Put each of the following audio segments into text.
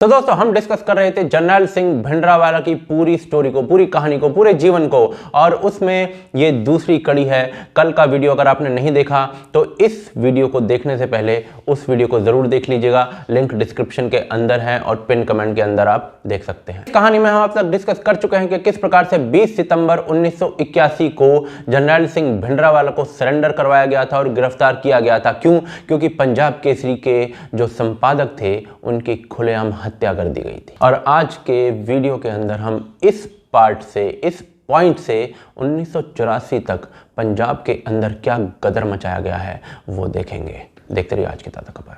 तो दोस्तों हम डिस्कस कर रहे थे जर्नैल सिंह भिंडरावाला की पूरी स्टोरी को, पूरी कहानी को, पूरे जीवन को, और उसमें ये दूसरी कड़ी है। कल का वीडियो अगर आपने नहीं देखा तो इस वीडियो को देखने से पहले उस वीडियो को जरूर देख लीजिएगा। लिंक डिस्क्रिप्शन के अंदर है और पिन कमेंट के अंदर आप देख सकते हैं। इस कहानी में हम आप तक डिस्कस कर चुके हैं कि किस प्रकार से 20 सितंबर 1981 को जर्नैल सिंह भिंडरावाला को सरेंडर करवाया गया था और गिरफ्तार किया गया था। क्यों? क्योंकि पंजाब केसरी के जो संपादक थे उनकी खुलेआम हत्या कर दी गई थी। और आज के वीडियो के अंदर हम इस पार्ट से, इस पॉइंट से 1984 तक पंजाब के अंदर क्या गदर मचाया गया है वो देखेंगे। देखते रहिए आज की ताज़ा खबर।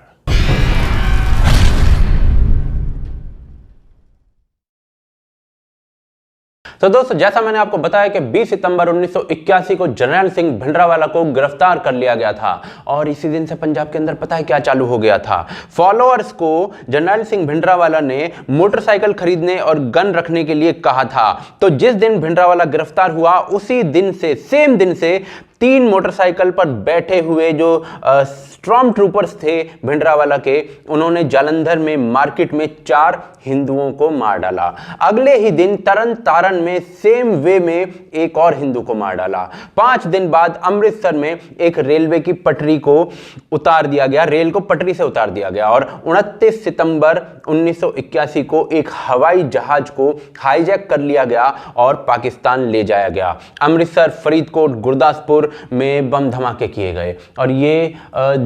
तो दोस्तों जैसा मैंने आपको बताया कि 20 सितंबर 1981 को जर्नैल सिंह भिंडरावाला को गिरफ्तार कर लिया गया था और इसी दिन से पंजाब के अंदर पता है क्या चालू हो गया था। फॉलोअर्स को जर्नैल सिंह भिंडरावाला ने मोटरसाइकिल खरीदने और गन रखने के लिए कहा था। तो जिस दिन भिंडरावाला गिरफ्तार हुआ उसी दिन से, सेम दिन से 3 मोटरसाइकिल पर बैठे हुए जो स्ट्रॉम ट्रूपर्स थे भिंडरावाला के, उन्होंने जालंधर में मार्केट में 4 हिंदुओं को मार डाला। अगले ही दिन तरन तारण में सेम वे में एक और हिंदू को मार डाला। 5 दिन बाद अमृतसर में एक रेलवे की पटरी को उतार दिया गया, रेल को पटरी से उतार दिया गया। और 29 सितंबर 1981 को एक हवाई जहाज को हाईजैक कर लिया गया और पाकिस्तान ले जाया गया। अमृतसर, फरीदकोट, गुरदासपुर में बम धमाके किए गए और ये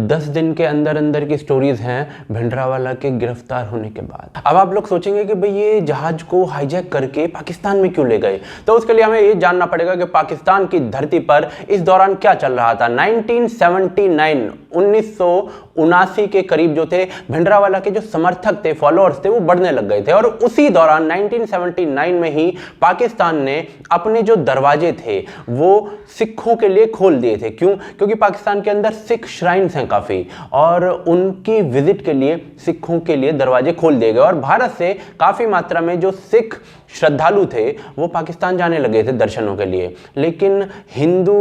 10 दिन के अंदर अंदर की स्टोरीज हैं भिंडरावाला के गिरफ्तार होने के बाद। अब आप लोग सोचेंगे कि भाई ये जहाज को हाईजैक करके पाकिस्तान में क्यों ले गए, तो उसके लिए हमें ये जानना पड़ेगा कि पाकिस्तान की धरती पर इस दौरान क्या चल रहा था। 1979 के करीब जो थे भिंडरावाला के जो समर्थक थे, फॉलोअर्स थे, वो बढ़ने लग गए थे। और उसी दौरान 1979 में ही पाकिस्तान ने अपने जो दरवाजे थे वो सिखों के लिए खोल दिए थे। क्यों? क्योंकि पाकिस्तान के अंदर सिख श्राइन्स हैं काफी, और उनकी विजिट के लिए सिखों के लिए दरवाजे खोल दिए गए और भारत से काफी मात्रा में जो सिख श्रद्धालु थे वो पाकिस्तान जाने लगे थे दर्शनों के लिए। लेकिन हिंदू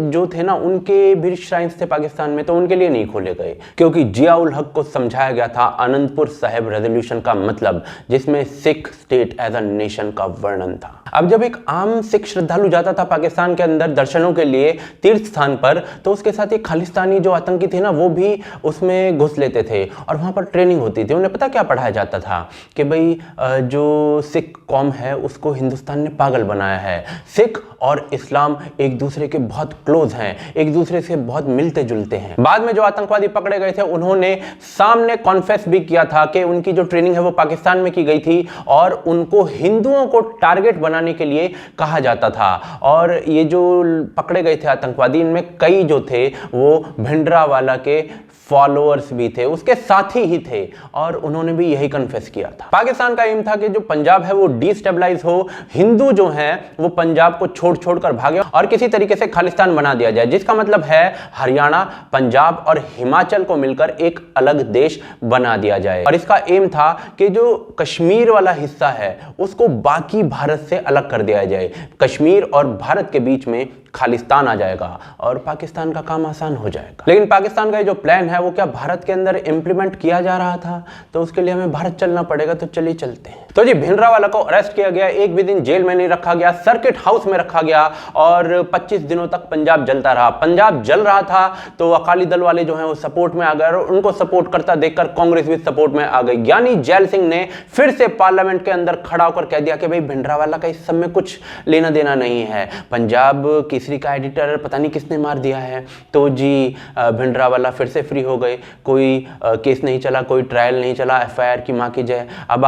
जो थे ना, उनके भी श्राइन्स थे पाकिस्तान में, तो उनके लिए नहीं खोले गए क्योंकि जिया उल हक को समझाया गया था आनंदपुर साहिब रेजोल्यूशन का मतलब, जिसमें Sikh state as a nation का वर्णन था। अब जब एक आम सिख श्रद्धालु जाता था पाकिस्तान के अंदर दर्शनों के लिए तीर्थ स्थान पर, तो उसके साथ एक खालिस्तानी जो आतंकी थे ना, वो भी उसमें घुस लेते थे और वहां पर ट्रेनिंग होती थी। उन्हें पता क्या पढ़ाया जाता था कि भाई जो सिख कौम है उसको हिंदुस्तान ने पागल बनाया है। सिख और इस्लाम एक दूसरे के बहुत क्लोज हैं, एक दूसरे से बहुत मिलते जुलते हैं। बाद में जो आतंकवादी पकड़े गए थे उन्होंने सामने कॉन्फेस भी किया था कि उनकी जो ट्रेनिंग है वो पाकिस्तान में की गई थी और उनको हिंदुओं को टारगेट बनाने के लिए कहा जाता था। और ये जो पकड़े गए थे आतंकवादी, इनमें कई जो थे वो भिंडरावाला के फॉलोअर्स भी थे, उसके साथी ही थे, और उन्होंने भी यही कन्फेस किया था। पाकिस्तान का एम था कि जो पंजाब है वो डिस्टेबलाइज हो, हिंदू जो हैं वो पंजाब को छोड़ कर भागे और किसी तरीके से खालिस्तान बना दिया जाए, जिसका मतलब है हरियाणा, पंजाब और हिमाचल को मिलकर एक अलग देश बना दिया जाए। और इसका एम था कि जो कश्मीर वाला हिस्सा है उसको बाकी भारत से अलग कर दिया जाए। कश्मीर और भारत के बीच में खालिस्तान आ जाएगा और पाकिस्तान का काम आसान हो जाएगा। लेकिन पाकिस्तान का ये जो प्लान है वो क्या भारत के अंदर इंप्लीमेंट किया जा रहा था? तो उसके लिए हमें भारत चलना पड़ेगा, तो चलिए चलते हैं। तो जी भिंडरावाला को अरेस्ट किया गया, एक भी दिन जेल में नहीं रखा गया, सर्किट हाउस में रखा गया और 25 दिनों तक पंजाब जलता रहा। पंजाब जल रहा था तो अकाली दल वाले जो हैं वो सपोर्ट में आ गए और उनको सपोर्ट करता देखकर कांग्रेस भी सपोर्ट में आ गई। ज्ञानी जैल सिंह ने फिर से पार्लियामेंट के अंदर खड़ा होकर कह दिया कि भाई भिंडरावाला का इस सब में कुछ लेना देना नहीं है, पंजाब केसरी का एडिटर पता नहीं किसने मार दिया है। तो जी भिंडरावाला फिर से फ्री हो गए, कोई केस नहीं चला, कोई ट्रायल नहीं चला, एफआईआर की मां की जय। अब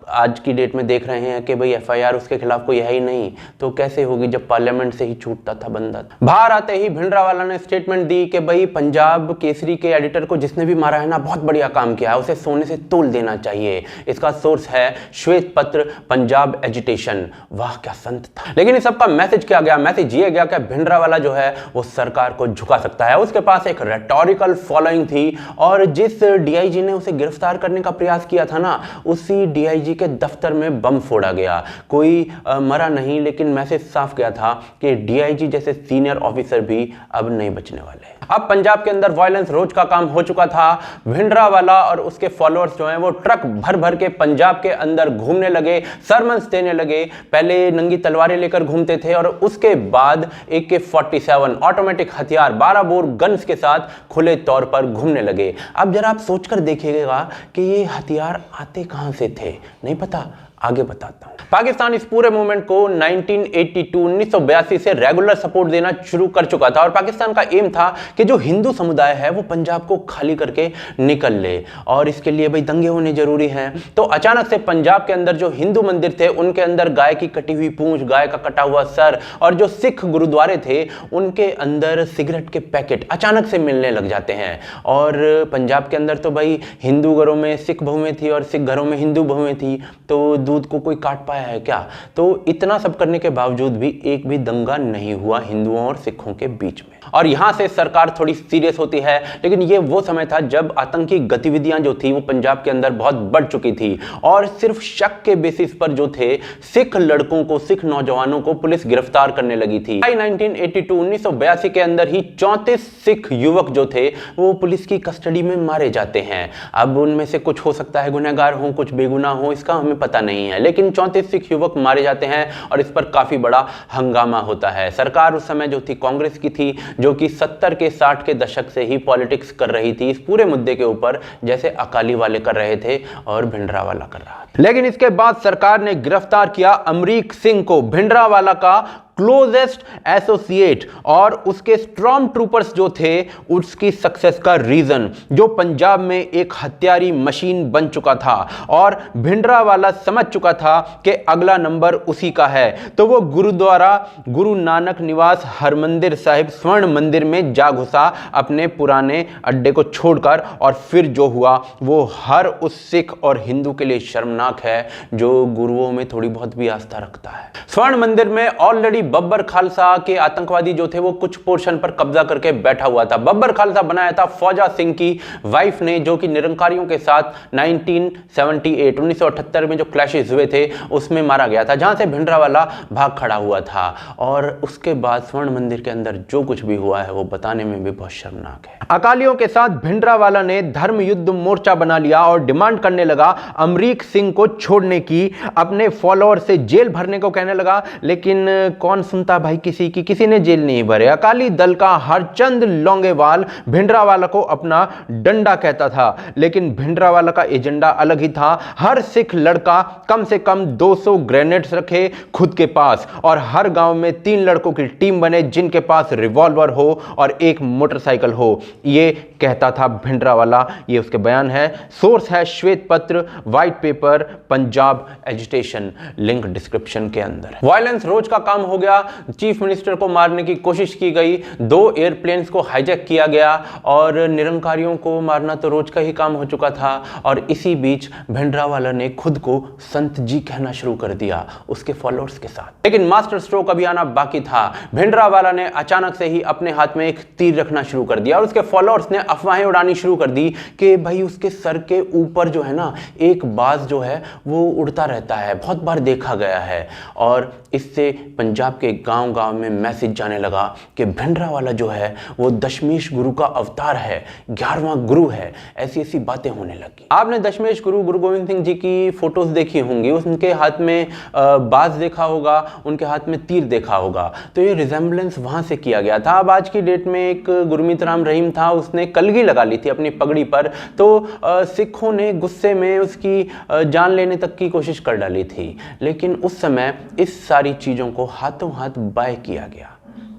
आज की डेट में देख रहे हैं कि भाई एफआईआर उसके खिलाफ कोई है ही नहीं, तो कैसे होगी जब पार्लियामेंट से ही छूटता था बंदा। बाहर आते ही भिंडरावाला ने स्टेटमेंट दी कि भाई पंजाब केसरी के एडिटर को जिसने भी मारा है ना, बहुत बढ़िया काम किया है, उसे सोने से तोल देना चाहिए। इसका सोर्स है श्वेत पत्र पंजाब एजिटेशन। वाह क्या संत था। लेकिन इस सबका मैसेज क्या गया? मैसेज ये गया कि भिंडरावाला जो है वो सरकार को झुका सकता है। उसके पास एक रेटोरिकल फॉलोइंग थी और जिस डीआईजी ने उसे गिरफ्तार करने का प्रयास किया था ना, उसी डीआईजी के दफ्तर में बम फोड़ा गया। कोई मरा नहीं, लेकिन मैसेज साफ गया था कि डीआईजी जैसे सीनियर ऑफिसर भी अब नहीं बचने वाले। अब पंजाब के अंदर वायलेंस रोज का काम हो चुका था। भिंडरावाला और उसके फॉलोअर्स जो हैं वो ट्रक भर भर के पंजाब के अंदर घूमने लगे, सरमन्स देने लगे। पहले नंगी तलवारें लेकर घूमते थे और उसके बाद AK-47 ऑटोमेटिक हथियार 12 बोर गन्स के साथ खुले तौर पर घूमने लगे। अब जरा आप सोचकर देखिएगा कि ये हथियार आते कहां से थे, नहीं पता, आगे बताता हूं। पाकिस्तान इस पूरे मूवमेंट को 1982 से रेगुलर सपोर्ट देना शुरू कर चुका था और पाकिस्तान का एम था कि जो हिंदू समुदाय है वो पंजाब को खाली करके निकल ले और इसके लिए भाई दंगे होने जरूरी हैं। तो अचानक से पंजाब के अंदर जो हिंदू मंदिर थे उनके अंदर गाय की कटी हुई पूंछ, गाय का कटा हुआ सर, और जो सिख गुरुद्वारे थे उनके अंदर सिगरेट के पैकेट अचानक से मिलने लग जाते हैं। और पंजाब के अंदर तो भाई हिंदू घरों में सिख बहुएं थी और सिख घरों में हिंदू बहुएं थी, तो दूध को कोई काट पाया है क्या? तो इतना सब करने के बावजूद भी एक भी दंगा नहीं हुआ हिंदुओं और सिखों के बीच में। और यहां से सरकार थोड़ी सीरियस होती है, लेकिन ये वो समय था जब आतंकी गतिविधियां जो थी वो पंजाब के अंदर बहुत बढ़ चुकी थी और सिर्फ शक के बेसिस पर जो थे सिख लड़कों को, सिख नौजवानों को पुलिस गिरफ्तार करने लगी थी। 1982 के अंदर ही 34 सिख युवक जो थे वो पुलिस की कस्टडी में मारे जाते हैं। अब उनमें से कुछ हो सकता है गुनहगार हो, कुछ बेगुनाह हो, इसका हमें पता नहीं है, लेकिन 34 सिख युवक मारे जाते हैं और इस पर काफी बड़ा हंगामा होता है। सरकार उस समय जो थी कांग्रेस की थी, जो कि 70 के 60 के दशक से ही पॉलिटिक्स कर रही थी इस पूरे मुद्दे के ऊपर, जैसे अकाली वाले कर रहे थे और भिंडरावाला कर रहा था। लेकिन इसके बाद सरकार ने गिरफ्तार किया अमरीक सिंह को, भिंडरावाला का क्लोजेस्ट एसोसिएट और उसके स्ट्रॉम ट्रूपर्स जो थे उसकी सक्सेस का रीजन, जो पंजाब में एक हत्यारी मशीन बन चुका था और भिंडरावाला समझ चुका था कि अगला नंबर उसी का है। तो वो गुरुद्वारा गुरु नानक निवास हरमंदिर साहिब स्वर्ण मंदिर में जा घुसा अपने पुराने अड्डे को छोड़कर, और फिर जो हुआ वो हर उस सिख और हिंदू के लिए शर्मनाक है जो गुरुओं में थोड़ी बहुत भी आस्था रखता है। स्वर्ण मंदिर में ऑलरेडी बब्बर खालसा के आतंकवादी जो थे वो कुछ पोर्शन पर कब्जा करके बैठा हुआ था। बब्बर खालसा बनाया था फौजा सिंह की वाइफ ने, जो कि निरंकारियों के साथ 1978 में जो क्लैशेस हुए थे उसमें मारा गया था, जहां से भिंडरावाला भाग खड़ा हुआ था। और उसके बाद स्वर्ण मंदिर के अंदर जो कुछ भी हुआ है वो बताने में भी बहुत शर्मनाक है। अकालियों के साथ भिंडरावाला ने धर्म युद्ध मोर्चा बना लिया और डिमांड करने लगा अमरीक सिंह को छोड़ने की, अपने फॉलोअर से जेल भरने को कहने लगा। लेकिन कौन सुनता भाई किसी की, किसी ने जेल नहीं भरे। अकाली दल का हरचंद लोंगेवाल भिंडरावाला को अपना डंडा कहता था, लेकिन भिंडरावाला का एजेंडा अलग ही था। हर सिख लड़का कम से कम 200 ग्रेनेड्स रखे खुद के पास और हर गांव में 3 लड़कों की टीम बने जिनके पास रिवॉल्वर हो और एक मोटरसाइकिल हो, ये कहता था भिंडरावाला। ये उसके बयान है। सोर्स है श्वेत पत्र, white paper, Punjab agitation, link description के अंदर। वायलेंस रोज का काम हो गया। चीफ मिनिस्टर को मारने की कोशिश की गई, 2 एयरप्लेन्स को हाईजैक किया गया और निरंकारियों को मारना तो रोज का ही काम हो चुका था। और इसी बीच भिंडरावाला ने खुद को संत जी कहना शुरू कर दिया उसके फॉलोअर्स के साथ। लेकिन मास्टर स्ट्रोक अभी आना बाकी था। भिंडरावाला ने अचानक से ही अपने हाथ में एक तीर रखना शुरू कर दिया और उसके फॉलोअर्स ने अफवाहें उड़ानी शुरू कर दी कि भाई उसके सर के ऊपर जो है ना एक बाज जो है वो उड़ता रहता है, बहुत बार देखा गया है। और इससे पंजाब के गांव-गांव में मैसेज जाने लगा कि भिंडरावाला जो है वो दशमेश गुरु का अवतार है, 11वां गुरु है। ऐसी ऐसी बातें होने लगी। आपने दशमेश गुरु गुरु गोविंद सिंह जी की फोटोज देखी होंगी, उनके हाथ में बाज देखा होगा, उनके हाथ में तीर देखा होगा, तो ये रिजेंबलेंस वहां से किया गया था। अब आज की डेट में एक गुरमीत राम रहीम था, उसने कलगी लगा ली थी अपनी पगड़ी पर, तो सिखों ने गुस्से में उसकी जान लेने तक की कोशिश कर डाली थी। लेकिन उस समय इस सारी चीजों को हाथों हाथ बाय किया गया।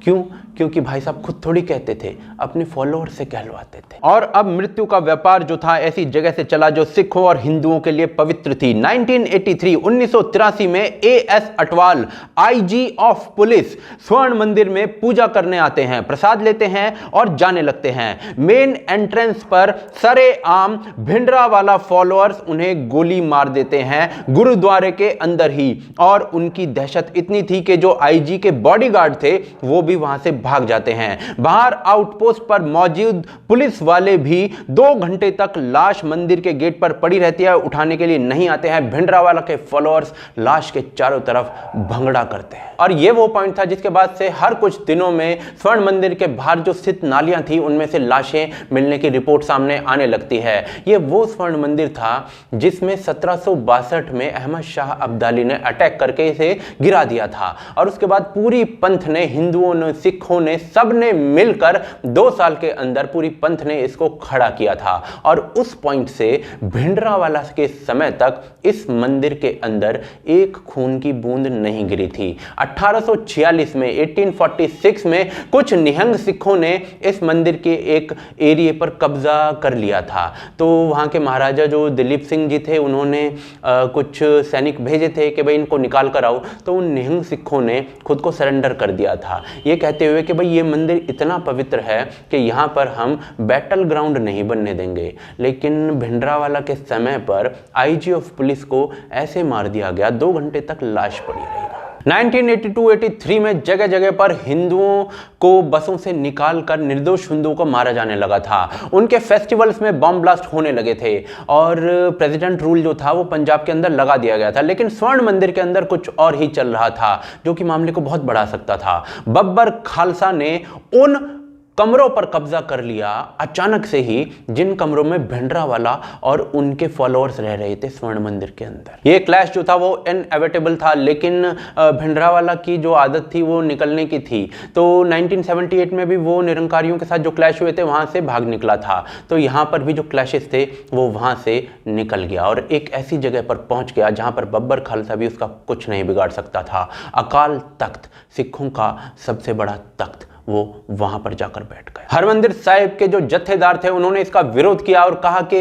क्यों? क्योंकि भाई साहब खुद थोड़ी कहते थे, अपने फॉलोअर से कहलवाते थे। और अब मृत्यु का व्यापार जो था ऐसी जगह से चला जो सिखों और हिंदुओं के लिए पवित्र थी। 1983 में as Atwal IG of police स्वर्ण मंदिर में पूजा करने आते हैं, प्रसाद लेते हैं और जाने लगते हैं। मेन एंट्रेंस पर सरेआम भिंडरावाला फॉलोअर्स उन्हें गोली मार देते हैं गुरुद्वारे के अंदर ही। और उनकी दहशत इतनी थी कि जो आईजी के बॉडीगार्ड थे वो भी वहां से भाग जाते हैं। बाहर आउटपोस्ट पर मौजूद पुलिस वाले भी 2 घंटे तक लाश मंदिर के गेट पर पड़ी रहती है, उठाने के लिए नहीं आते हैं। भिंडरावाला के फॉलोअर्स लाश के चारों तरफ भंगड़ा करते हैं। और ये वो पॉइंट था जिसके बाद से हर कुछ दिनों में स्वर्ण मंदिर के बाहर जो स्थित नालियां थी उनमें से लाशें मिलने की रिपोर्ट सामने आने लगती है। ये वो स्वर्ण मंदिर था जिसमें 1762 में अहमद शाह अब्दाली ने अटैक करके इसे गिरा दिया था। और उसके बाद पूरी पंथ ने, हिंदुओं ने, सिखों ने, सब ने मिलकर 2 साल के अंदर पूरी पंथ ने इसको खड़ा किया था। और उस पॉइंट से भिंडरावाला के समय तक इस मंदिर के अंदर एक खून की बूंद नहीं गिरी थी। 1846 में 1846 में कुछ निहंग सिखों ने इस मंदिर के एक एरिया पर कब्जा कर लिया था। तो वहां के महाराजा जो दिलीप सिंह जी थे उन्होंने कुछ सैनिक भेजे थे कि भाई इनको निकाल कर आओ। तो उन निहंग सिखों ने खुद को सरेंडर कर दिया था, ये कहते हुए कि भाई ये मंदिर इतना पवित्र है कि यहाँ पर हम बैटल ग्राउंड नहीं बनने देंगे। लेकिन भिंडरावाला के समय पर आईजी ऑफ पुलिस को ऐसे मार दिया गया, 2 घंटे तक लाश पड़ी रही। 1982-83 में जगह जगह पर हिंदुओं को बसों से निकालकर निर्दोष हिंदुओं को मारा जाने लगा था। उनके फेस्टिवल्स में बम ब्लास्ट होने लगे थे और प्रेसिडेंट रूल जो था वो पंजाब के अंदर लगा दिया गया था। लेकिन स्वर्ण मंदिर के अंदर कुछ और ही चल रहा था जो कि मामले को बहुत बढ़ा सकता था। बब्बर खालसा ने उन कमरों पर कब्जा कर लिया अचानक से ही जिन कमरों में भिंडरावाला और उनके फॉलोअर्स रह रहे थे स्वर्ण मंदिर के अंदर। ये क्लैश जो था वो इनएविटेबल था, लेकिन भिंडरावाला की जो आदत थी वो निकलने की थी। तो 1978 में भी वो निरंकारियों के साथ जो क्लैश हुए थे वहां से भाग निकला था। तो यहां पर भी जो क्लैशेस थे वो वहां से निकल गया और एक ऐसी जगह पर पहुंच गया जहां पर बब्बर खालसा भी उसका कुछ नहीं बिगाड़ सकता था। अकाल तख्त, सिखों का सबसे बड़ा तख्त, वो वहां पर जाकर बैठ गए। हरमंदिर साहिब के जो जत्थेदार थे उन्होंने इसका विरोध किया और कहा कि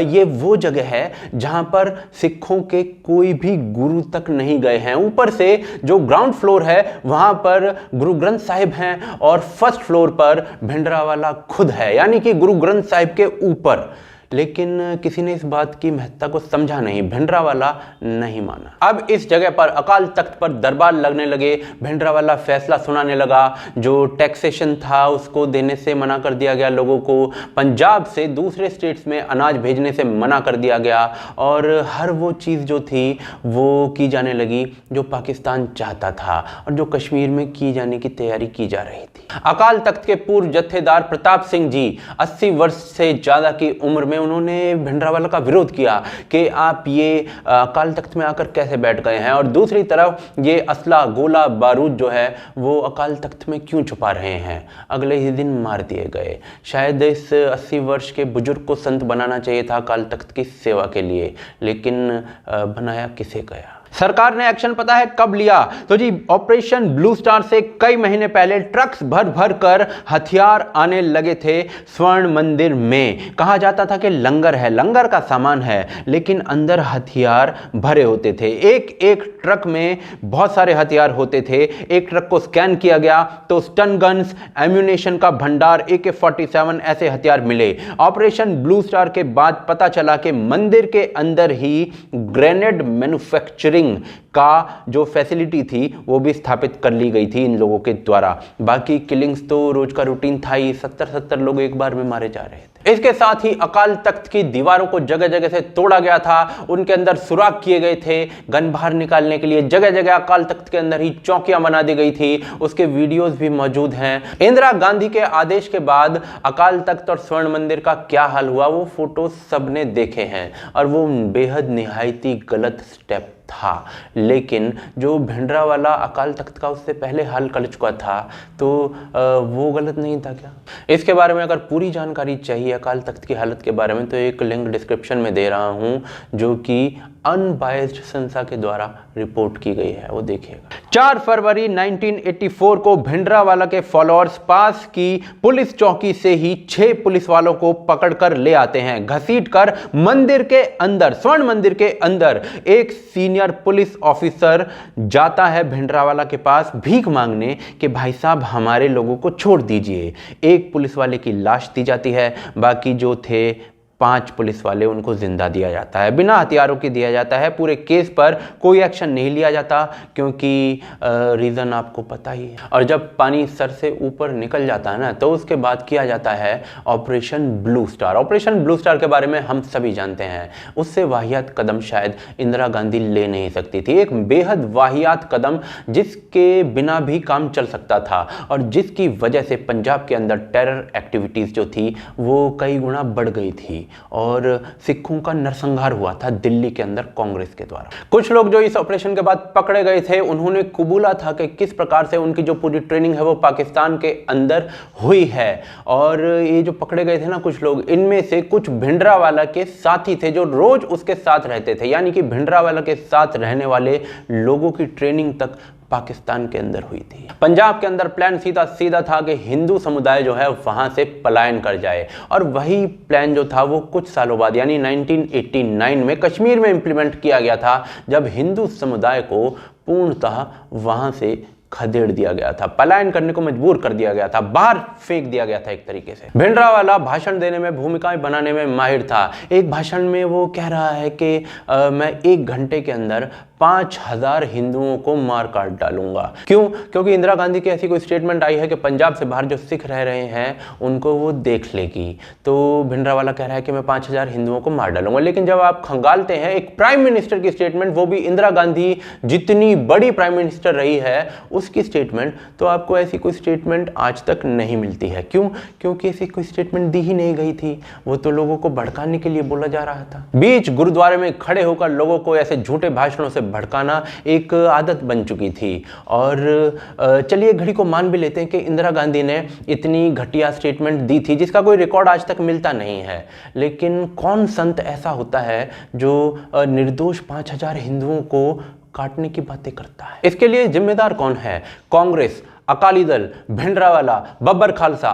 ये वो जगह है जहां पर सिखों के कोई भी गुरु तक नहीं गए हैं। ऊपर से जो ग्राउंड फ्लोर है वहां पर गुरु ग्रंथ साहिब हैं और फर्स्ट फ्लोर पर भिंडरावाला खुद है, यानी कि गुरु ग्रंथ साहिब के ऊपर। लेकिन किसी ने इस बात की महत्ता को समझा नहीं, भिंडरावाला नहीं माना। अब इस जगह पर अकाल तख्त पर दरबार लगने लगे। भिंडरावाला फैसला सुनाने लगा, जो टैक्सेशन था उसको देने से मना कर दिया गया लोगों को, पंजाब से दूसरे स्टेट्स में अनाज भेजने से मना कर दिया गया और हर वो चीज़ जो थी वो की जाने लगी जो पाकिस्तान चाहता था और जो कश्मीर में की जाने की तैयारी की जा रही थी। अकाल तख्त के पूर्व जत्थेदार प्रताप सिंह जी 80 वर्ष से ज़्यादा की उम्र में उन्होंने भिंडरावाला का विरोध किया कि आप ये अकाल तख्त में आकर कैसे बैठ गए हैं और दूसरी तरफ ये असला, गोला, बारूद जो है वो अकाल तख्त में क्यों छुपा रहे हैं। अगले ही दिन मार दिए गए। शायद इस 80 वर्ष के बुजुर्ग को संत बनाना चाहिए था अकाल तख्त की सेवा के लिए, लेकिन बनाया किसे गया। सरकार ने एक्शन पता है कब लिया? तो जी ऑपरेशन ब्लू स्टार से कई महीने पहले ट्रक्स भर भर कर हथियार आने लगे थे स्वर्ण मंदिर में। कहा जाता था कि लंगर है, लंगर का सामान है, लेकिन अंदर हथियार भरे होते थे। एक एक ट्रक में बहुत सारे हथियार होते थे। एक ट्रक को स्कैन किया गया तो स्टन गन्स, एम्यूनेशन का भंडार, AK-47 ऐसे हथियार मिले। ऑपरेशन ब्लू स्टार के बाद पता चला कि मंदिर के अंदर ही ग्रेनेड मैन्युफैक्चरिंग का जो फैसिलिटी थी वो भी स्थापित कर ली गई थी इन लोगों के द्वारा। बाकी किलिंग्स तो रोज का रूटीन था ही, 70-70 लोग एक बार में मारे जा रहे थे। इसके साथ ही अकाल तख्त की दीवारों को जगह जगह से तोड़ा गया था, उनके अंदर सुराख किए गए थे गन बाहर निकालने के लिए। जगह जगह अकाल तख्त के अंदर ही चौकियां बना दी गई थी, उसके वीडियोस भी मौजूद हैं। इंदिरा गांधी के आदेश के बाद अकाल तख्त और स्वर्ण मंदिर का क्या हाल हुआ वो फोटो सबने देखे हैं और वो बेहद निहायती गलत स्टेप था। लेकिन जो भिंडरावाला अकाल तख्त का उससे पहले हाल कर चुका था तो वो गलत नहीं था क्या? इसके बारे में अगर पूरी जानकारी चाहिए अकाल तख्त की हालत के बारे में तो एक लिंक डिस्क्रिप्शन में दे रहा हूं जो कि अनबायस्ड संस्था के द्वारा रिपोर्ट की गई है, वो देखिएगा। 4 फरवरी 1984 को भिंडरावाला के फॉलोअर्स पास की पुलिस चौकी से ही 6 पुलिस वालों को पकड़कर ले आते हैं। घसीटकर मंदिर के अंदर, स्वर्ण मंदिर के अंदर एक सीनियर पुलिस ऑफिसर जाता है भिंडरावाला के पास भीख मांगने कि भाई साहब हमारे लोगों को छोड़ दीजिए। एक पुलिस वाले की लाश दी जाती है, बाकी जो थे 5 पुलिस वाले उनको जिंदा दिया जाता है, बिना हथियारों के दिया जाता है। पूरे केस पर कोई एक्शन नहीं लिया जाता क्योंकि रीज़न आपको पता ही है। और जब पानी सर से ऊपर निकल जाता है ना, तो उसके बाद किया जाता है operation blue star. Operation blue star के बारे में हम सभी जानते हैं। उससे वाहियात कदम शायद इंदिरा गांधी ले नहीं सकती थी। एक बेहद वाहियात कदम जिसके बिना भी काम चल सकता था और जिसकी वजह से पंजाब के अंदर टेरर एक्टिविटीज़ जो थी वो कई गुना बढ़ गई थी और सिखों का नरसंहार हुआ था दिल्ली के अंदर कांग्रेस के द्वारा। कुछ लोग जो इस ऑपरेशन के बाद पकड़े गए थे उन्होंने कबूला था कि किस प्रकार से उनकी जो पूरी ट्रेनिंग है वो पाकिस्तान के अंदर हुई है। और ये जो पकड़े गए थे ना कुछ लोग, इनमें से कुछ भिंडरावाला के साथी थे जो रोज उसके साथ रहते थे, यानी कि भिंडरावाला के साथ रहने वाले लोगों की ट्रेनिंग तक पाकिस्तान के अंदर हुई थी। पंजाब के अंदर प्लान सीधा था कि हिंदू समुदाय जो है वहां से पलायन कर जाए और वही प्लान जो था वो कुछ सालों बाद यानी 1989 में कश्मीर में इंप्लीमेंट किया गया था, जब हिंदू समुदाय को पूर्णतः वहां से खदेड़ दिया गया था, पलायन करने को मजबूर कर दिया गया था, बाहर फेंक दिया गया था एक तरीके से। भिंडरावाला भाषण देने में, भूमिकाएं बनाने में माहिर था। एक भाषण में वो कह रहा है कि मैं 1 घंटे के अंदर 5000 हिंदुओं को मार काट डालूंगा। क्यों? क्योंकि इंदिरा गांधी की ऐसी कोई स्टेटमेंट आई है कि पंजाब से बाहर जो सिख रह रहे हैं उनको वो देख लेगी। तो भिंडरावाला कह रहा है कि मैं 5000 हिंदुओं को मार डालूंगा। लेकिन जब आप खंगालते हैं एक प्राइम मिनिस्टर की स्टेटमेंट, वो भी इंदिरा गांधी जितनी बड़ी प्राइम मिनिस्टर रही है उसकी स्टेटमेंट, तो आपको ऐसी कोई स्टेटमेंट आज तक नहीं मिलती है। क्यों? क्योंकि ऐसी कोई स्टेटमेंट दी ही नहीं गई थी, वो तो लोगों को भड़काने के लिए बोला जा रहा था। बीच गुरुद्वारे में खड़े होकर लोगों को ऐसे झूठे भाषणों से भड़काना एक आदत बन चुकी थी। और चलिए घड़ी को मान भी लेते हैं कि इंदिरा गांधी ने इतनी घटिया स्टेटमेंट दी थी जिसका कोई रिकॉर्ड आज तक मिलता नहीं है, लेकिन कौन संत ऐसा होता है जो निर्दोष 5000 हिंदुओं को काटने की बातें करता है? इसके लिए जिम्मेदार कौन है? कांग्रेस, अकाली दल, भिंडरावाला, बब्बर खालसा,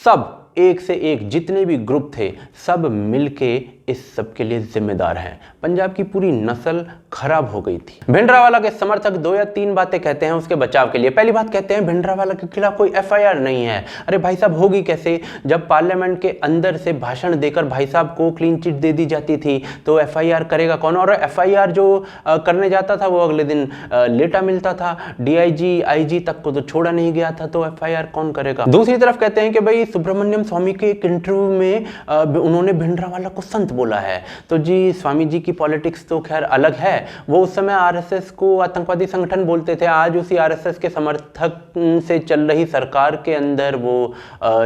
सब एक से एक जितने भी ग्रुप थे सब मिलके इस सब के लिए जिम्मेदार हैं। पंजाब की पूरी नस्ल खराब हो गई थी। भिंडरावाला के समर्थक 2 या 3 बातें कहते हैं उसके बचाव के लिए। पहली बात कहते हैं भिंडरावाला के खिलाफ कोई एफआईआर नहीं है। अरे भाई साहब होगी कैसे? जब पार्लियामेंट के अंदर से भाषण देकर भाई साहब को क्लीन चिट दे दी जाती थी तो एफआईआर करेगा कौन? और एफआईआर जो करने जाता था वो अगले दिन लेटा मिलता था। डीआईजी, आईजी तक को तो छोड़ा नहीं गया था, तो एफआईआर कौन करेगा? दूसरी तरफ कहते हैं कि भाई सुब्रमण्यम स्वामी के एक इंटरव्यू में उन्होंने भिंडरावाला को संत बोला है। तो जी स्वामी जी की पॉलिटिक्स तो खैर अलग है, वो उस समय आरएसएस को आतंकवादी संगठन बोलते थे। आज उसी आरएसएस के समर्थक से चल रही सरकार के अंदर वो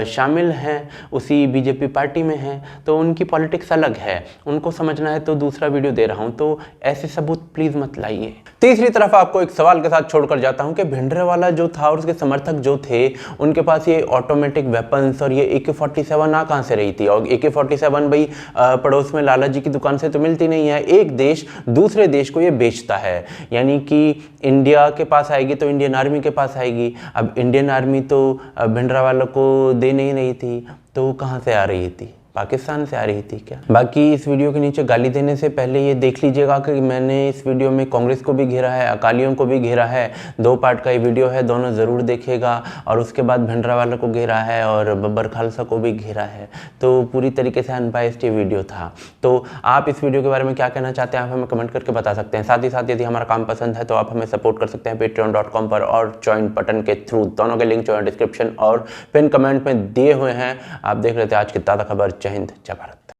शामिल हैं, उसी बीजेपी पार्टी में हैं, तो उनकी पॉलिटिक्स अलग है। उनको समझना है तो दूसरा वीडियो दे रहा हूं, तो ऐसे सबूत प्लीज मत लाइए। तीसरी तरफ आपको एक सवाल के साथ छोड़कर जाता हूं कि भिंडरावाला जो था और उसके समर्थक जो थे उनके पास ये ऑटोमेटिक वेपन्स और ये AK-47 आ कहां से रही थी? और AK-47 भाई पड़ोस में लाला जी की दुकान से तो मिलती नहीं है। एक देश दूसरे देश को ये बेचता है, यानी कि इंडिया के पास आएगी तो इंडियन आर्मी के पास आएगी। अब इंडियन आर्मी तो भिंडरावाला को दे नहीं थी, तो कहां से आ रही थी? पाकिस्तान से आ रही थी क्या? बाकी इस वीडियो के नीचे गाली देने से पहले ये देख लीजिएगा कि मैंने इस वीडियो में कांग्रेस को भी घेरा है, अकालियों को भी घेरा है। 2 पार्ट का ये वीडियो है, दोनों ज़रूर देखिएगा। और उसके बाद भिंडरावाला को घेरा है और बब्बर खालसा को भी घेरा है, तो पूरी तरीके से अनबायस्ड ये वीडियो था। तो आप इस वीडियो के बारे में क्या कहना चाहते हैं आप हमें कमेंट करके बता सकते हैं। साथ ही साथ यदि हमारा काम पसंद है तो आप हमें सपोर्ट कर सकते हैं patreon.com पर और ज्वाइन बटन के थ्रू। दोनों के लिंक जो है डिस्क्रिप्शन और पिन कमेंट में दिए हुए हैं। आप देख रहे थे आज की ताज़ा खबर। जय हिंद, जय भारत।